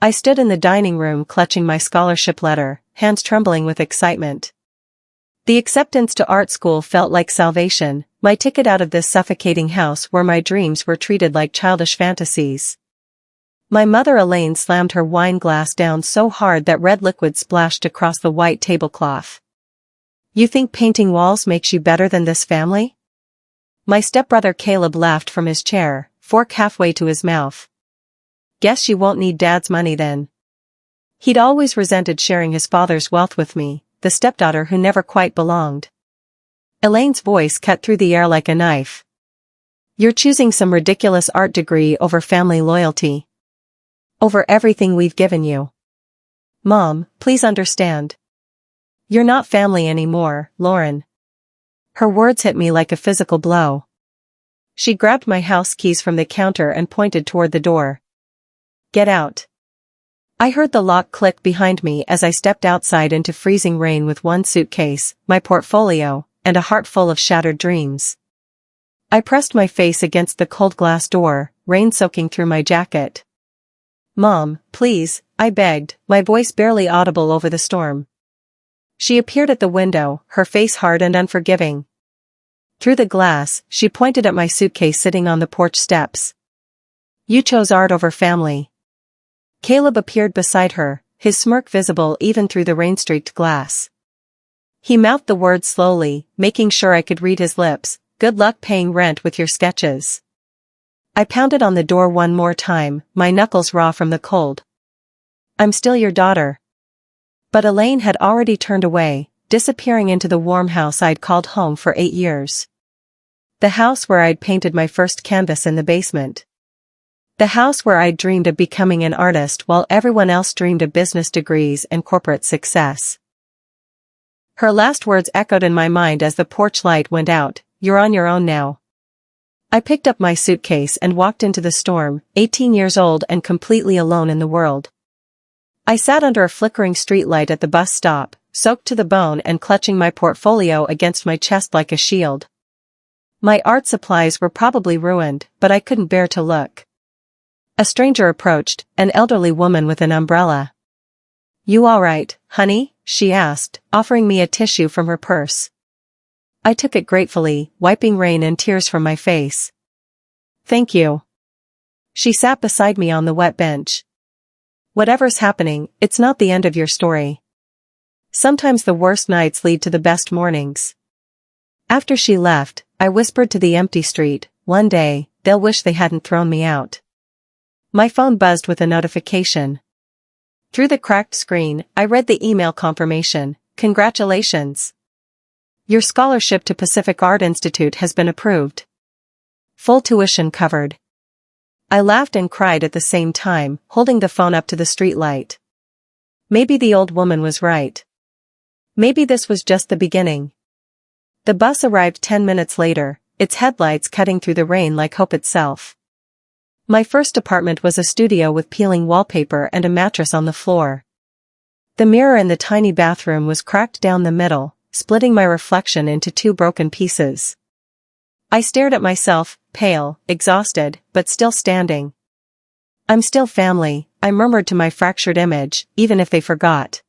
I stood in the dining room clutching my scholarship letter, hands trembling with excitement. The acceptance to art school felt like salvation, my ticket out of this suffocating house where my dreams were treated like childish fantasies. My mother Elaine slammed her wine glass down so hard that red liquid splashed across the white tablecloth. You think painting walls makes you better than this family? My stepbrother Caleb laughed from his chair, fork halfway to his mouth. Guess you won't need Dad's money then. He'd always resented sharing his father's wealth with me, the stepdaughter who never quite belonged. Elaine's voice cut through the air like a knife. You're choosing some ridiculous art degree over family loyalty. Over everything we've given you. Mom, please understand. You're not family anymore, Lauren. Her words hit me like a physical blow. She grabbed my house keys from the counter and pointed toward the door. Get out. I heard the lock click behind me as I stepped outside into freezing rain with one suitcase, my portfolio, and a heart full of shattered dreams. I pressed my face against the cold glass door, rain soaking through my jacket. Mom, please, I begged, my voice barely audible over the storm. She appeared at the window, her face hard and unforgiving. Through the glass, she pointed at my suitcase sitting on the porch steps. You chose art over family. Caleb appeared beside her, his smirk visible even through the rain-streaked glass. He mouthed the words slowly, making sure I could read his lips. Good luck paying rent with your sketches. I pounded on the door one more time, my knuckles raw from the cold. I'm still your daughter. But Elaine had already turned away, disappearing into the warm house I'd called home for 8 years. The house where I'd painted my first canvas in the basement. The house where I'd dreamed of becoming an artist while everyone else dreamed of business degrees and corporate success. Her last words echoed in my mind as the porch light went out. You're on your own now. I picked up my suitcase and walked into the storm, 18 years old and completely alone in the world. I sat under a flickering streetlight at the bus stop, soaked to the bone and clutching my portfolio against my chest like a shield. My art supplies were probably ruined, but I couldn't bear to look. A stranger approached, an elderly woman with an umbrella. You all right, honey? She asked, offering me a tissue from her purse. I took it gratefully, wiping rain and tears from my face. Thank you. She sat beside me on the wet bench. Whatever's happening, it's not the end of your story. Sometimes the worst nights lead to the best mornings. After she left, I whispered to the empty street, one day, they'll wish they hadn't thrown me out. My phone buzzed with a notification. Through the cracked screen, I read the email confirmation. Congratulations. Your scholarship to Pacific Art Institute has been approved. Full tuition covered. I laughed and cried at the same time, holding the phone up to the streetlight. Maybe the old woman was right. Maybe this was just the beginning. The bus arrived 10 minutes later, its headlights cutting through the rain like hope itself. My first apartment was a studio with peeling wallpaper and a mattress on the floor. The mirror in the tiny bathroom was cracked down the middle, splitting my reflection into 2 broken pieces. I stared at myself, pale, exhausted, but still standing. I'm still family, I murmured to my fractured image, even if they forgot.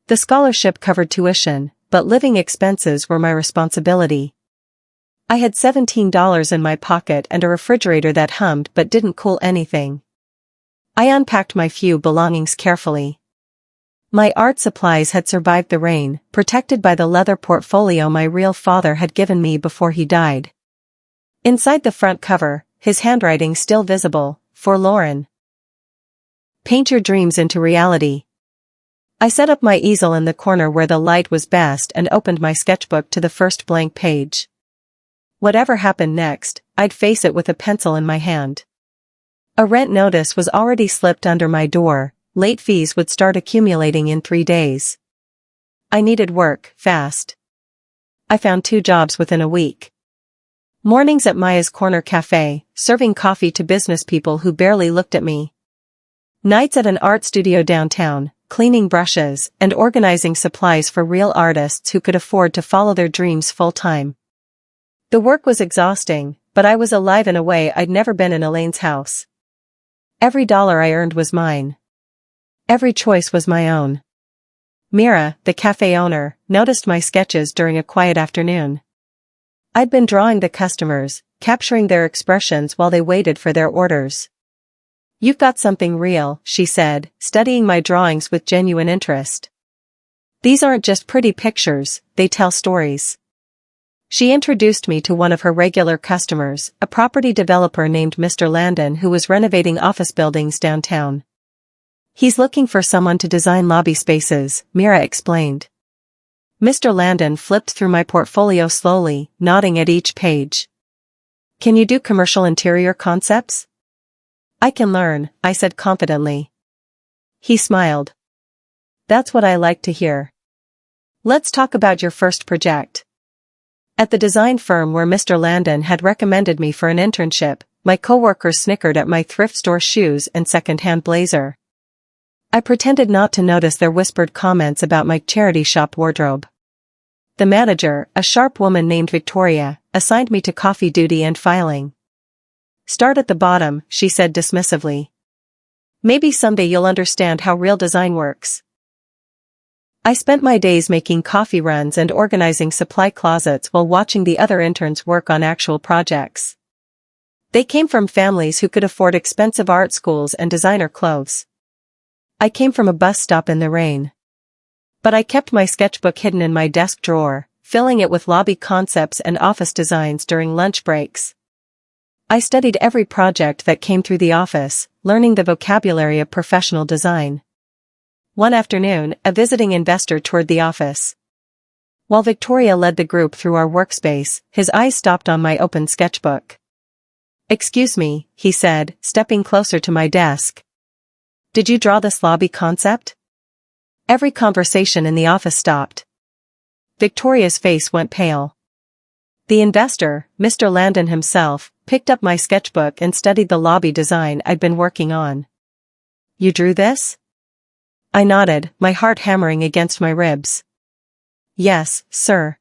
The scholarship covered tuition, but living expenses were my responsibility. I had $17 in my pocket and a refrigerator that hummed but didn't cool anything. I unpacked my few belongings carefully. My art supplies had survived the rain, protected by the leather portfolio my real father had given me before he died. Inside the front cover, his handwriting still visible, for Lauren. Paint your dreams into reality. I set up my easel in the corner where the light was best and opened my sketchbook to the first blank page. Whatever happened next, I'd face it with a pencil in my hand. A rent notice was already slipped under my door, late fees would start accumulating in 3 days. I needed work, fast. I found 2 jobs within a week. Mornings at Maya's Corner Cafe, serving coffee to business people who barely looked at me. Nights at an art studio downtown, cleaning brushes and organizing supplies for real artists who could afford to follow their dreams full-time. The work was exhausting, but I was alive in a way I'd never been in Elaine's house. Every dollar I earned was mine. Every choice was my own. Mira, the cafe owner, noticed my sketches during a quiet afternoon. I'd been drawing the customers, capturing their expressions while they waited for their orders. "You've got something real," she said, studying my drawings with genuine interest. "These aren't just pretty pictures, they tell stories." She introduced me to one of her regular customers, a property developer named Mr. Landon who was renovating office buildings downtown. "He's looking for someone to design lobby spaces," Mira explained. Mr. Landon flipped through my portfolio slowly, nodding at each page. "Can you do commercial interior concepts?" "I can learn," I said confidently. He smiled. "That's what I like to hear. Let's talk about your first project." At the design firm where Mr. Landon had recommended me for an internship, my coworkers snickered at my thrift store shoes and second-hand blazer. I pretended not to notice their whispered comments about my charity shop wardrobe. The manager, a sharp woman named Victoria, assigned me to coffee duty and filing. "Start at the bottom," she said dismissively. "Maybe someday you'll understand how real design works." I spent my days making coffee runs and organizing supply closets while watching the other interns work on actual projects. They came from families who could afford expensive art schools and designer clothes. I came from a bus stop in the rain. But I kept my sketchbook hidden in my desk drawer, filling it with lobby concepts and office designs during lunch breaks. I studied every project that came through the office, learning the vocabulary of professional design. One afternoon, a visiting investor toured the office. While Victoria led the group through our workspace, his eyes stopped on my open sketchbook. "Excuse me," he said, stepping closer to my desk. "Did you draw this lobby concept?" Every conversation in the office stopped. Victoria's face went pale. The investor, Mr. Landon himself, picked up my sketchbook and studied the lobby design I'd been working on. "You drew this?" I nodded, my heart hammering against my ribs. "Yes, sir."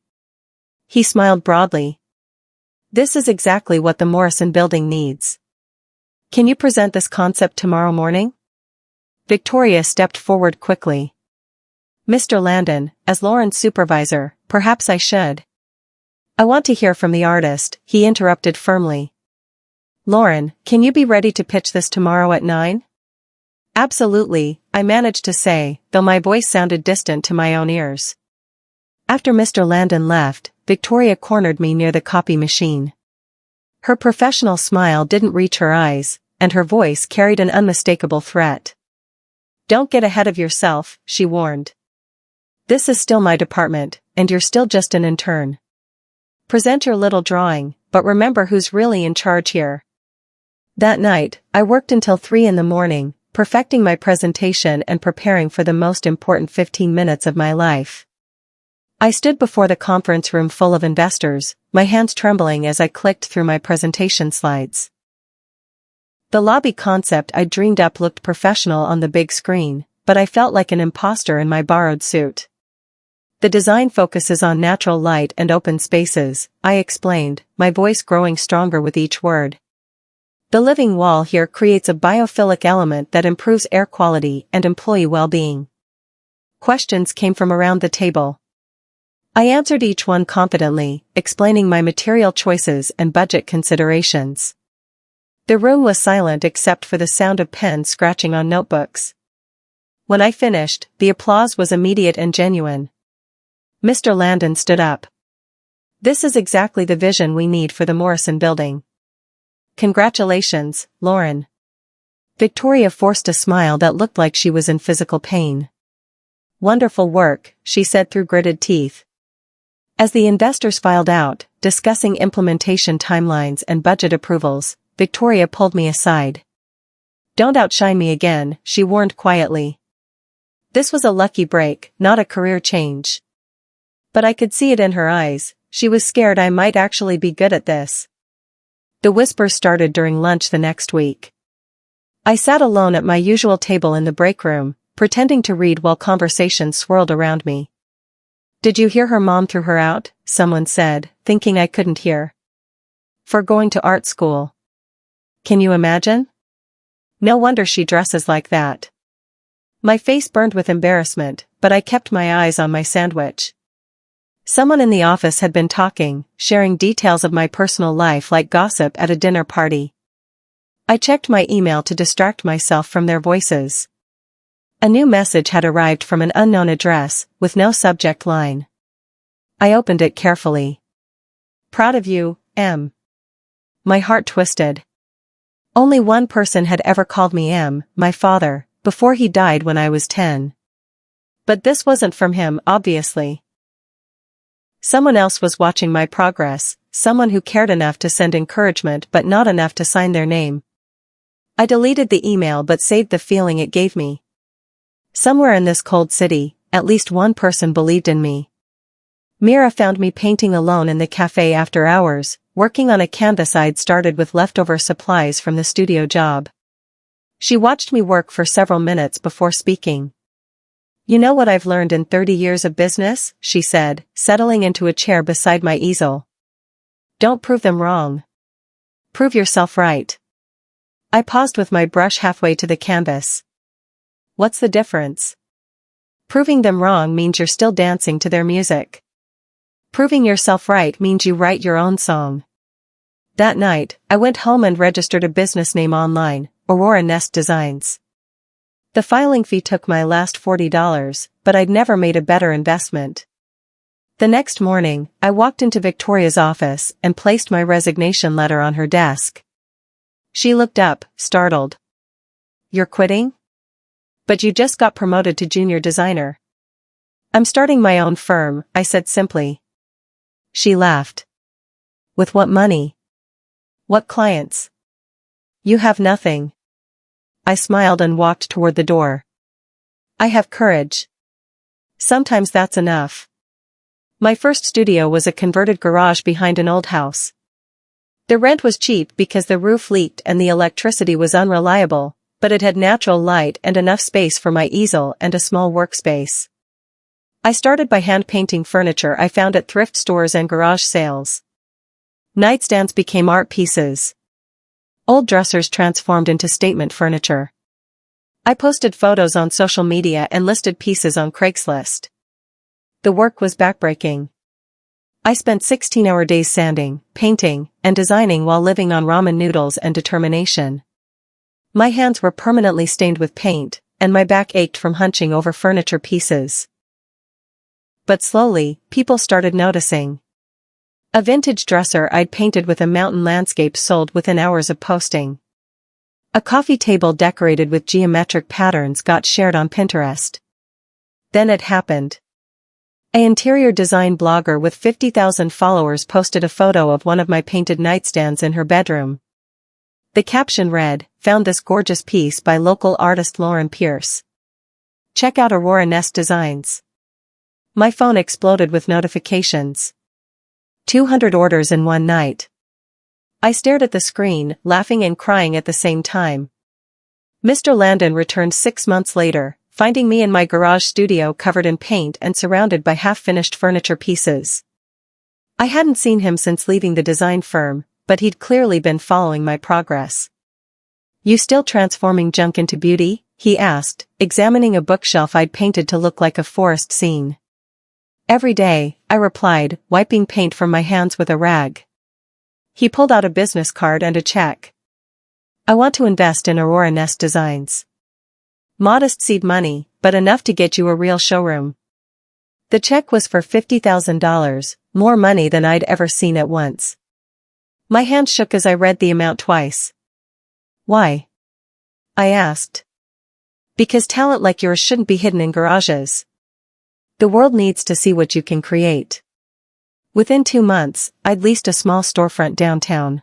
He smiled broadly. "This is exactly what the Morrison building needs. Can you present this concept tomorrow morning?" Victoria stepped forward quickly. "Mr. Landon, as Lauren's supervisor, perhaps I should." "I want to hear from the artist," he interrupted firmly. "Lauren, can you be ready to pitch this tomorrow at 9? "Absolutely," I managed to say, though my voice sounded distant to my own ears. After Mr. Landon left, Victoria cornered me near the copy machine. Her professional smile didn't reach her eyes, and her voice carried an unmistakable threat. "Don't get ahead of yourself," she warned. "This is still my department, and you're still just an intern. Present your little drawing, but remember who's really in charge here." That night, I worked until 3 in the morning, perfecting my presentation and preparing for the most important 15 minutes of my life. I stood before the conference room full of investors, my hands trembling as I clicked through my presentation slides. The lobby concept I dreamed up looked professional on the big screen, but I felt like an imposter in my borrowed suit. "The design focuses on natural light and open spaces," I explained, my voice growing stronger with each word. "The living wall here creates a biophilic element that improves air quality and employee well-being." Questions came from around the table. I answered each one confidently, explaining my material choices and budget considerations. The room was silent except for the sound of pens scratching on notebooks. When I finished, the applause was immediate and genuine. Mr. Landon stood up. "This is exactly the vision we need for the Morrison building. Congratulations, Lauren." Victoria forced a smile that looked like she was in physical pain. "Wonderful work," she said through gritted teeth. As the investors filed out, discussing implementation timelines and budget approvals, Victoria pulled me aside. "Don't outshine me again," she warned quietly. This was a lucky break, not a career change. But I could see it in her eyes, she was scared I might actually be good at this. The whispers started during lunch the next week. I sat alone at my usual table in the break room, pretending to read while conversations swirled around me. "Did you hear her mom threw her out?" someone said, thinking I couldn't hear. "For going to art school. Can you imagine? No wonder she dresses like that." My face burned with embarrassment, but I kept my eyes on my sandwich. Someone in the office had been talking, sharing details of my personal life like gossip at a dinner party. I checked my email to distract myself from their voices. A new message had arrived from an unknown address, with no subject line. I opened it carefully. "Proud of you, M." My heart twisted. Only one person had ever called me M, my father, before he died when I was 10. But this wasn't from him, obviously. Someone else was watching my progress, someone who cared enough to send encouragement but not enough to sign their name. I deleted the email but saved the feeling it gave me. Somewhere in this cold city, at least one person believed in me. Mira found me painting alone in the cafe after hours, working on a canvas I'd started with leftover supplies from the studio job. She watched me work for several minutes before speaking. "You know what I've learned in 30 years of business?" she said, settling into a chair beside my easel. "Don't prove them wrong. Prove yourself right." I paused with my brush halfway to the canvas. "What's the difference?" "Proving them wrong means you're still dancing to their music. Proving yourself right means you write your own song." That night, I went home and registered a business name online, Aurora Nest Designs. The filing fee took my last $40, but I'd never made a better investment. The next morning, I walked into Victoria's office and placed my resignation letter on her desk. She looked up, startled. "You're quitting? But you just got promoted to junior designer." "I'm starting my own firm," I said simply. She laughed. "With what money? What clients?" "You have nothing." I smiled and walked toward the door. "I have courage. Sometimes that's enough." My first studio was a converted garage behind an old house. The rent was cheap because the roof leaked and the electricity was unreliable, but it had natural light and enough space for my easel and a small workspace. I started by hand-painting furniture I found at thrift stores and garage sales. Nightstands became art pieces. Old dressers transformed into statement furniture. I posted photos on social media and listed pieces on Craigslist. The work was backbreaking. I spent 16-hour days sanding, painting, and designing while living on ramen noodles and determination. My hands were permanently stained with paint, and my back ached from hunching over furniture pieces. But slowly, people started noticing. A vintage dresser I'd painted with a mountain landscape sold within hours of posting. A coffee table decorated with geometric patterns got shared on Pinterest. Then it happened. An interior design blogger with 50,000 followers posted a photo of one of my painted nightstands in her bedroom. The caption read, "Found this gorgeous piece by local artist Lauren Pierce. Check out Aurora Nest Designs." My phone exploded with notifications. 200 orders in one night. I stared at the screen, laughing and crying at the same time. Mr. Landon returned 6 months later, finding me in my garage studio covered in paint and surrounded by half-finished furniture pieces. I hadn't seen him since leaving the design firm, but he'd clearly been following my progress. "You still transforming junk into beauty?" he asked, examining a bookshelf I'd painted to look like a forest scene. "Every day," I replied, wiping paint from my hands with a rag. He pulled out a business card and a check. "I want to invest in Aurora Nest Designs. Modest seed money, but enough to get you a real showroom." The check was for $50,000, more money than I'd ever seen at once. My hand shook as I read the amount twice. "Why?" I asked. "Because talent like yours shouldn't be hidden in garages. The world needs to see what you can create." Within 2 months, I'd leased a small storefront downtown.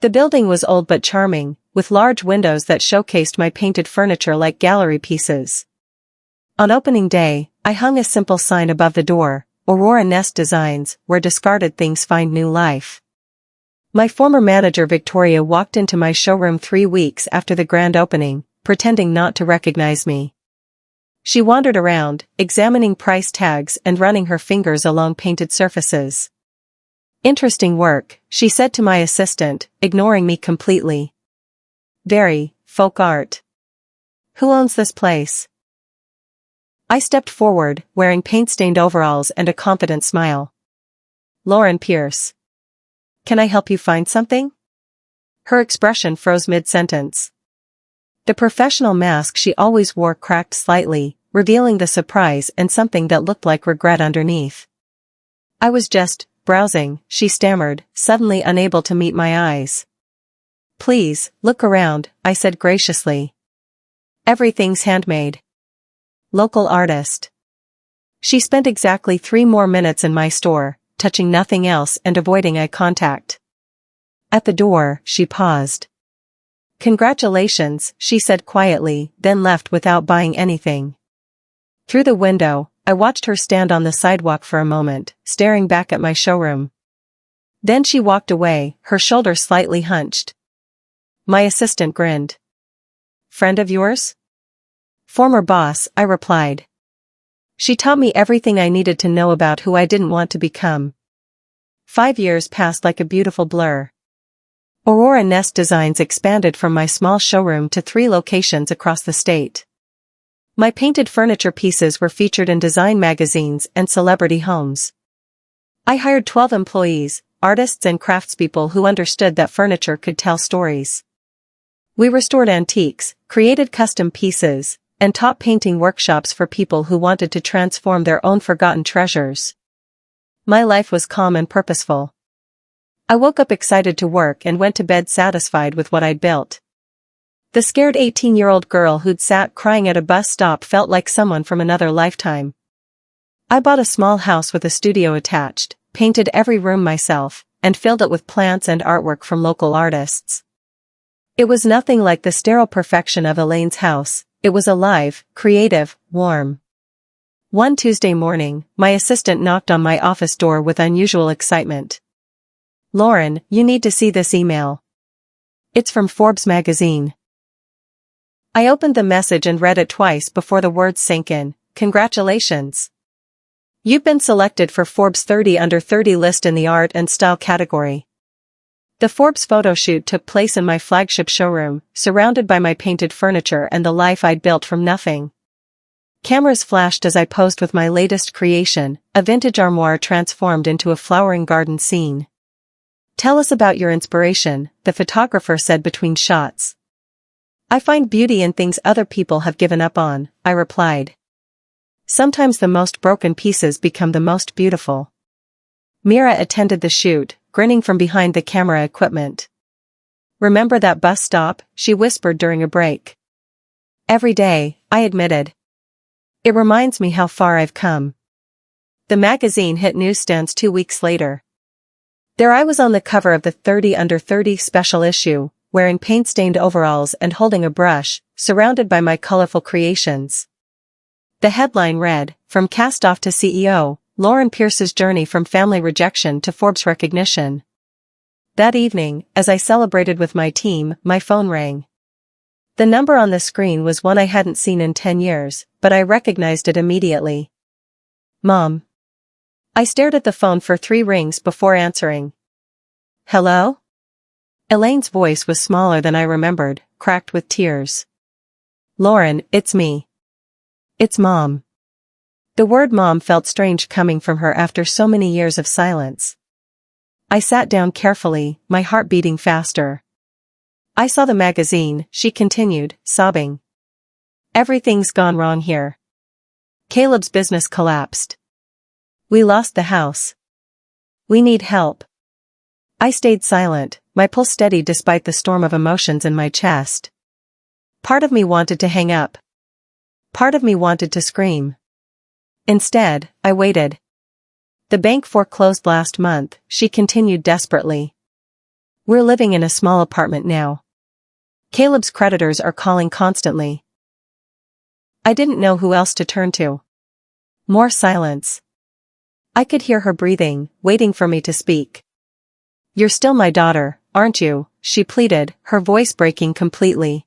The building was old but charming, with large windows that showcased my painted furniture like gallery pieces. On opening day, I hung a simple sign above the door, "Aurora Nest Designs, where discarded things find new life." My former manager Victoria walked into my showroom 3 weeks after the grand opening, pretending not to recognize me. She wandered around, examining price tags and running her fingers along painted surfaces. "Interesting work," she said to my assistant, ignoring me completely. "Very, folk art. Who owns this place?" I stepped forward, wearing paint-stained overalls and a confident smile. Lauren Pierce. Can I help you find something? Her expression froze mid-sentence. The professional mask she always wore cracked slightly, revealing the surprise and something that looked like regret underneath. I was just browsing, she stammered, suddenly unable to meet my eyes. Please, look around, I said graciously. Everything's handmade. Local artist. She spent exactly 3 more minutes in my store, touching nothing else and avoiding eye contact. At the door, she paused. Congratulations, she said quietly, then left without buying anything. Through the window, I watched her stand on the sidewalk for a moment, staring back at my showroom. Then she walked away, her shoulders slightly hunched. My assistant grinned. Friend of yours? Former boss, I replied. She taught me everything I needed to know about who I didn't want to become. 5 years passed like a beautiful blur. Aurora Nest Designs expanded from my small showroom to 3 locations across the state. My painted furniture pieces were featured in design magazines and celebrity homes. I hired 12 employees, artists and craftspeople who understood that furniture could tell stories. We restored antiques, created custom pieces, and taught painting workshops for people who wanted to transform their own forgotten treasures. My life was calm and purposeful. I woke up excited to work and went to bed satisfied with what I'd built. The scared 18-year-old girl who'd sat crying at a bus stop felt like someone from another lifetime. I bought a small house with a studio attached, painted every room myself, and filled it with plants and artwork from local artists. It was nothing like the sterile perfection of Elaine's house. It was alive, creative, warm. One Tuesday morning, my assistant knocked on my office door with unusual excitement. Lauren, you need to see this email. It's from Forbes magazine. I opened the message and read it twice before the words sank in. Congratulations. You've been selected for Forbes 30 Under 30 list in the art and style category. The Forbes photo shoot took place in my flagship showroom, surrounded by my painted furniture and the life I'd built from nothing. Cameras flashed as I posed with my latest creation, a vintage armoire transformed into a flowering garden scene. Tell us about your inspiration, the photographer said between shots. I find beauty in things other people have given up on, I replied. Sometimes the most broken pieces become the most beautiful. Mira attended the shoot, grinning from behind the camera equipment. Remember that bus stop? She whispered during a break. Every day, I admitted. It reminds me how far I've come. The magazine hit newsstands 2 weeks later. There I was on the cover of the 30 Under 30 special issue, wearing paint-stained overalls and holding a brush, surrounded by my colorful creations. The headline read, From Cast-Off to CEO, Lauren Pierce's Journey from Family Rejection to Forbes Recognition. That evening, as I celebrated with my team, my phone rang. The number on the screen was one I hadn't seen in 10 years, but I recognized it immediately. Mom. I stared at the phone for 3 rings before answering. Hello? Elaine's voice was smaller than I remembered, cracked with tears. Lauren, it's me. It's Mom. The word Mom felt strange coming from her after so many years of silence. I sat down carefully, my heart beating faster. I saw the magazine, she continued, sobbing. Everything's gone wrong here. Caleb's business collapsed. We lost the house. We need help. I stayed silent, my pulse steady despite the storm of emotions in my chest. Part of me wanted to hang up. Part of me wanted to scream. Instead, I waited. The bank foreclosed last month, she continued desperately. We're living in a small apartment now. Caleb's creditors are calling constantly. I didn't know who else to turn to. More silence. I could hear her breathing, waiting for me to speak. You're still my daughter, aren't you? She pleaded, her voice breaking completely.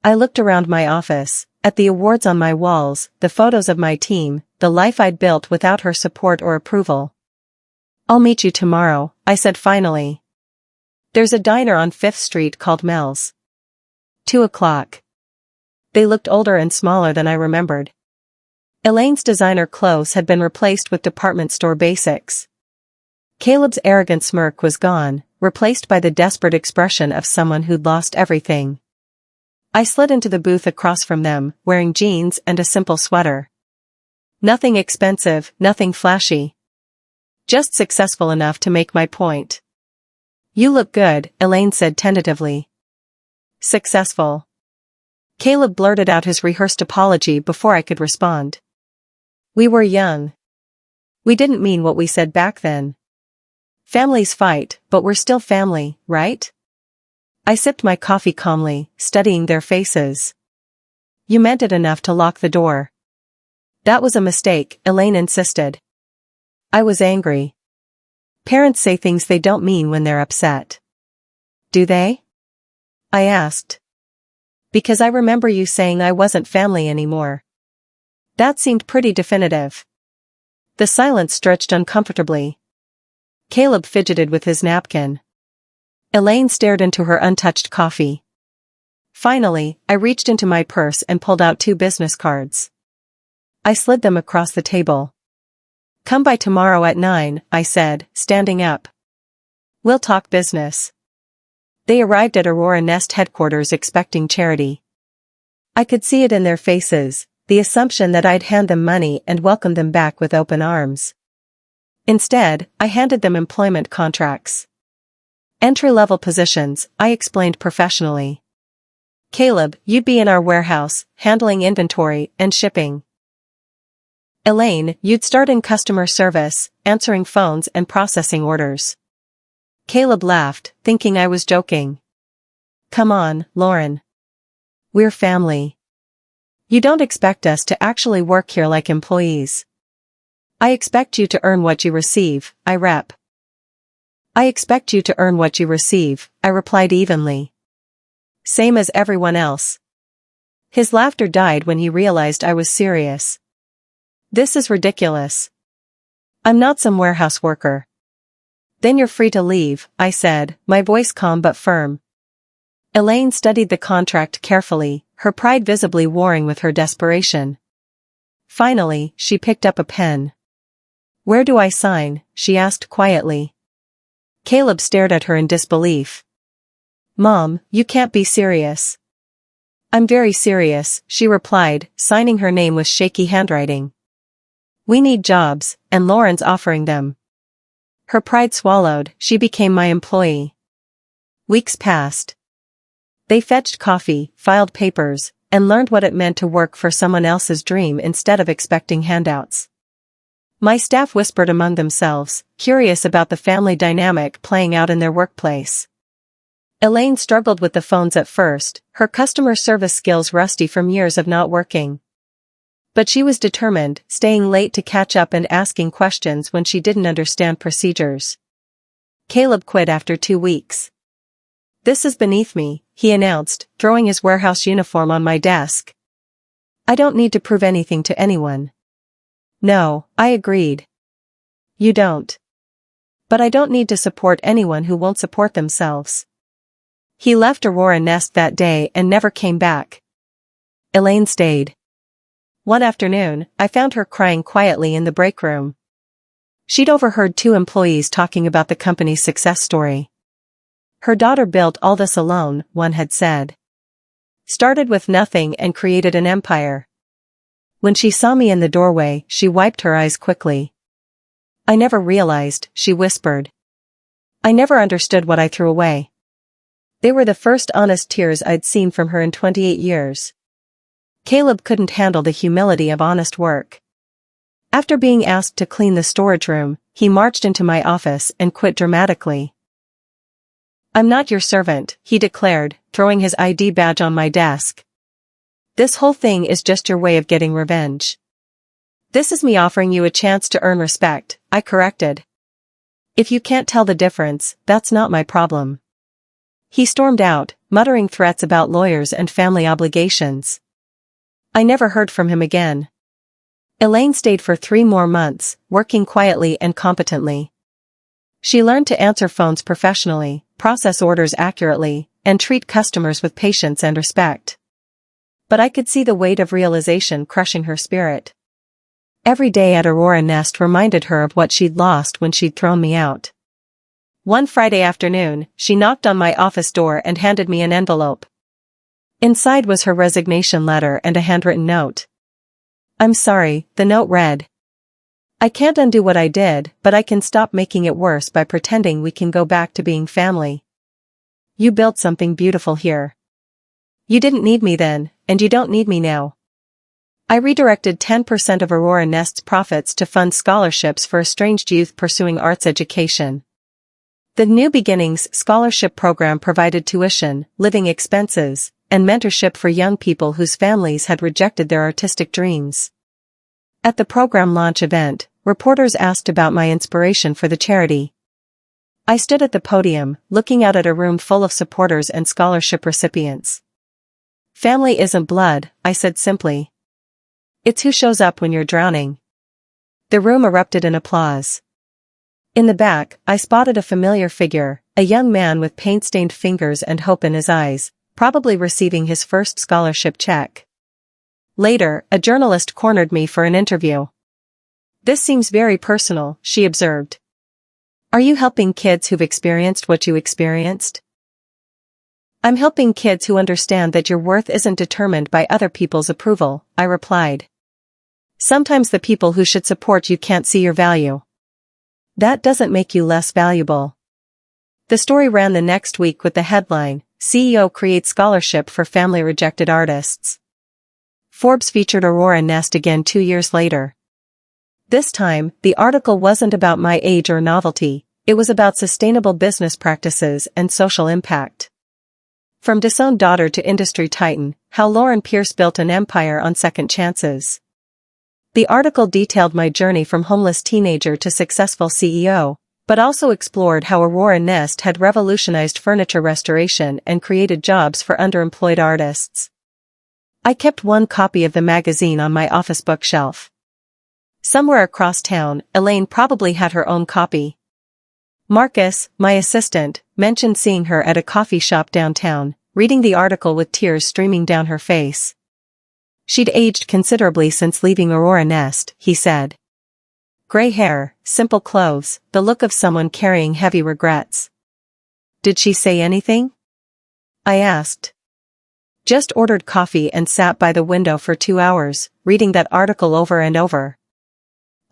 I looked around my office, at the awards on my walls, the photos of my team, the life I'd built without her support or approval. I'll meet you tomorrow, I said finally. There's a diner on 5th Street called Mel's. 2 o'clock. They looked older and smaller than I remembered. Elaine's designer clothes had been replaced with department store basics. Caleb's arrogant smirk was gone, replaced by the desperate expression of someone who'd lost everything. I slid into the booth across from them, wearing jeans and a simple sweater. Nothing expensive, nothing flashy. Just successful enough to make my point. "You look good," Elaine said tentatively. "Successful." Caleb blurted out his rehearsed apology before I could respond. We were young. We didn't mean what we said back then. Families fight, but we're still family, right? I sipped my coffee calmly, studying their faces. "You meant it enough to lock the door." "That was a mistake," Elaine insisted. I was angry. Parents say things they don't mean when they're upset. "Do they?" I asked. "Because I remember you saying I wasn't family anymore." That seemed pretty definitive. The silence stretched uncomfortably. Caleb fidgeted with his napkin. Elaine stared into her untouched coffee. Finally, I reached into my purse and pulled out 2 business cards. I slid them across the table. "Come by tomorrow at 9, I said, standing up. "We'll talk business." They arrived at Aurora Nest headquarters expecting charity. I could see it in their faces, the assumption that I'd hand them money and welcome them back with open arms. Instead, I handed them employment contracts. "Entry-level positions," I explained professionally. "Caleb, you'd be in our warehouse, handling inventory and shipping. Elaine, you'd start in customer service, answering phones and processing orders." Caleb laughed, thinking I was joking. "Come on, Lauren. We're family. You don't expect us to actually work here like employees." "I expect you to earn what you receive, I expect you to earn what you receive," I replied evenly. "Same as everyone else." His laughter died when he realized I was serious. "This is ridiculous. I'm not some warehouse worker." "Then you're free to leave," I said, my voice calm but firm. Elaine studied the contract carefully, her pride visibly warring with her desperation. Finally, she picked up a pen. "Where do I sign?" she asked quietly. Caleb stared at her in disbelief. "Mom, you can't be serious." "I'm very serious," she replied, signing her name with shaky handwriting. "We need jobs, and Lauren's offering them." Her pride swallowed, she became my employee. Weeks passed. They fetched coffee, filed papers, and learned what it meant to work for someone else's dream instead of expecting handouts. My staff whispered among themselves, curious about the family dynamic playing out in their workplace. Elaine struggled with the phones at first, her customer service skills rusty from years of not working. But she was determined, staying late to catch up and asking questions when she didn't understand procedures. Caleb quit after 2 weeks. "This is beneath me," he announced, throwing his warehouse uniform on my desk. "I don't need to prove anything to anyone." "No," I agreed. "You don't. But I don't need to support anyone who won't support themselves." He left Aurora Nest that day and never came back. Elaine stayed. One afternoon, I found her crying quietly in the break room. She'd overheard 2 employees talking about the company's success story. Her daughter built all this alone, one had said. Started with nothing and created an empire. When she saw me in the doorway, she wiped her eyes quickly. "I never realized," she whispered. "I never understood what I threw away." They were the first honest tears I'd seen from her in 28 years. Caleb couldn't handle the humility of honest work. After being asked to clean the storage room, he marched into my office and quit dramatically. "I'm not your servant," he declared, throwing his ID badge on my desk. "This whole thing is just your way of getting revenge." "This is me offering you a chance to earn respect," I corrected. "If you can't tell the difference, that's not my problem." He stormed out, muttering threats about lawyers and family obligations. I never heard from him again. Elaine stayed for 3 more months, working quietly and competently. She learned to answer phones professionally, process orders accurately, and treat customers with patience and respect. But I could see the weight of realization crushing her spirit. Every day at Aurora Nest reminded her of what she'd lost when she'd thrown me out. One Friday afternoon, she knocked on my office door and handed me an envelope. Inside was her resignation letter and a handwritten note. "I'm sorry," the note read. "I can't undo what I did, but I can stop making it worse by pretending we can go back to being family. You built something beautiful here. You didn't need me then, and you don't need me now." I redirected 10% of Aurora Nest's profits to fund scholarships for estranged youth pursuing arts education. The New Beginnings scholarship program provided tuition, living expenses, and mentorship for young people whose families had rejected their artistic dreams. At the program launch event, reporters asked about my inspiration for the charity. I stood at the podium, looking out at a room full of supporters and scholarship recipients. "Family isn't blood," I said simply. "It's who shows up when you're drowning." The room erupted in applause. In the back, I spotted a familiar figure, a young man with paint-stained fingers and hope in his eyes, probably receiving his first scholarship check. Later, a journalist cornered me for an interview. "This seems very personal," she observed. "Are you helping kids who've experienced what you experienced?" "I'm helping kids who understand that your worth isn't determined by other people's approval," I replied. "Sometimes the people who should support you can't see your value. That doesn't make you less valuable." The story ran the next week with the headline, "CEO Creates Scholarship for Family-Rejected Artists." Forbes featured Aurora Nest again 2 years later. This time, the article wasn't about my age or novelty, it was about sustainable business practices and social impact. From disowned daughter to industry titan, how Lauren Pierce built an empire on second chances. The article detailed my journey from homeless teenager to successful CEO, but also explored how Aurora Nest had revolutionized furniture restoration and created jobs for underemployed artists. I kept one copy of the magazine on my office bookshelf. Somewhere across town, Elaine probably had her own copy. Marcus, my assistant, mentioned seeing her at a coffee shop downtown, reading the article with tears streaming down her face. She'd aged considerably since leaving Aurora Nest, he said. Gray hair, simple clothes, the look of someone carrying heavy regrets. "Did she say anything?" I asked. "Just ordered coffee and sat by the window for 2 hours, reading that article over and over."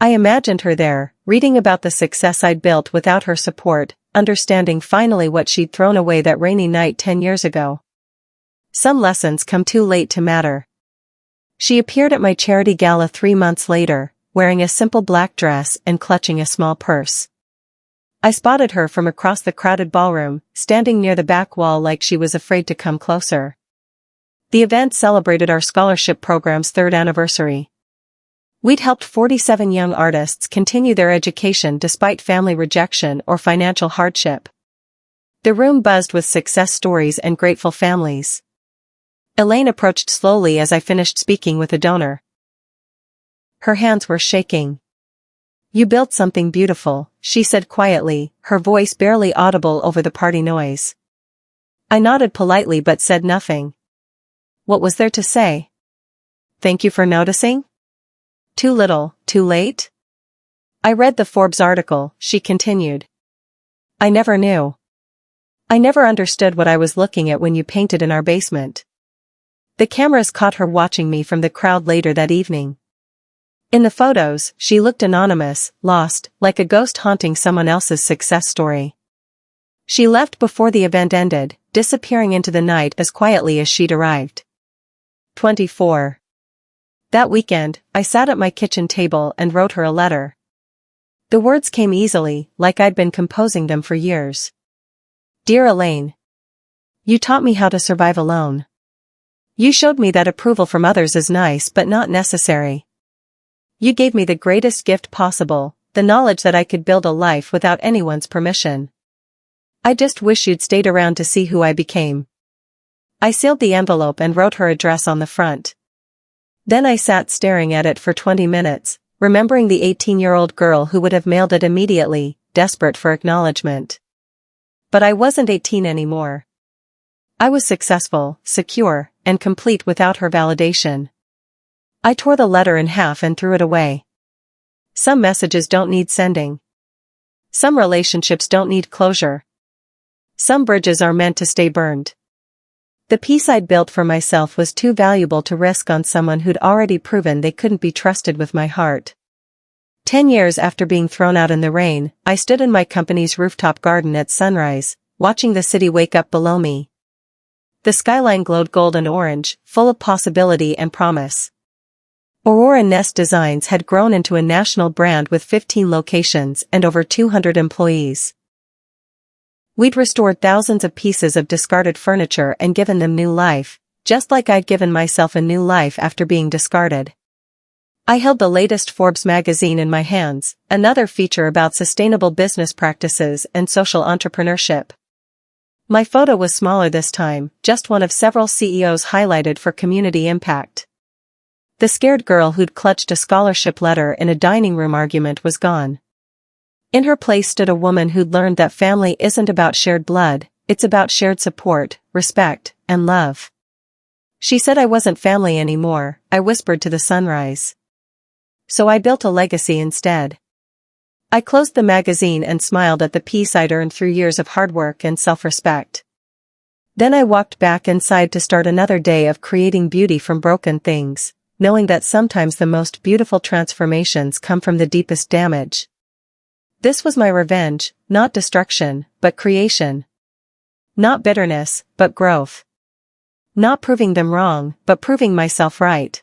I imagined her there, reading about the success I'd built without her support, understanding finally what she'd thrown away that rainy night 10 years ago. Some lessons come too late to matter. She appeared at my charity gala 3 months later, wearing a simple black dress and clutching a small purse. I spotted her from across the crowded ballroom, standing near the back wall like she was afraid to come closer. The event celebrated our scholarship program's 3rd anniversary. We'd helped 47 young artists continue their education despite family rejection or financial hardship. The room buzzed with success stories and grateful families. Elaine approached slowly as I finished speaking with a donor. Her hands were shaking. "You built something beautiful," she said quietly, her voice barely audible over the party noise. I nodded politely but said nothing. What was there to say? Thank you for noticing? Too little, too late? I read the Forbes article, she continued. I never knew. I never understood what I was looking at when you painted in our basement. The cameras caught her watching me from the crowd later that evening. In the photos, she looked anonymous, lost, like a ghost haunting someone else's success story. She left before the event ended, disappearing into the night as quietly as she'd arrived. 24. That weekend, I sat at my kitchen table and wrote her a letter. The words came easily, like I'd been composing them for years. Dear Elaine, you taught me how to survive alone. You showed me that approval from others is nice but not necessary. You gave me the greatest gift possible, the knowledge that I could build a life without anyone's permission. I just wish you'd stayed around to see who I became. I sealed the envelope and wrote her address on the front. Then I sat staring at it for 20 minutes, remembering the 18-year-old girl who would have mailed it immediately, desperate for acknowledgement. But I wasn't 18 anymore. I was successful, secure, and complete without her validation. I tore the letter in half and threw it away. Some messages don't need sending. Some relationships don't need closure. Some bridges are meant to stay burned. The peace I'd built for myself was too valuable to risk on someone who'd already proven they couldn't be trusted with my heart. 10 years after being thrown out in the rain, I stood in my company's rooftop garden at sunrise, watching the city wake up below me. The skyline glowed gold and orange, full of possibility and promise. Aurora Nest Designs had grown into a national brand with 15 locations and over 200 employees. We'd restored thousands of pieces of discarded furniture and given them new life, just like I'd given myself a new life after being discarded. I held the latest Forbes magazine in my hands, another feature about sustainable business practices and social entrepreneurship. My photo was smaller this time, just one of several CEOs highlighted for community impact. The scared girl who'd clutched a scholarship letter in a dining room argument was gone. In her place stood a woman who'd learned that family isn't about shared blood, it's about shared support, respect, and love. She said I wasn't family anymore, I whispered to the sunrise. So I built a legacy instead. I closed the magazine and smiled at the peace I'd earned through years of hard work and self-respect. Then I walked back inside to start another day of creating beauty from broken things, knowing that sometimes the most beautiful transformations come from the deepest damage. This was my revenge, not destruction, but creation. Not bitterness, but growth. Not proving them wrong, but proving myself right.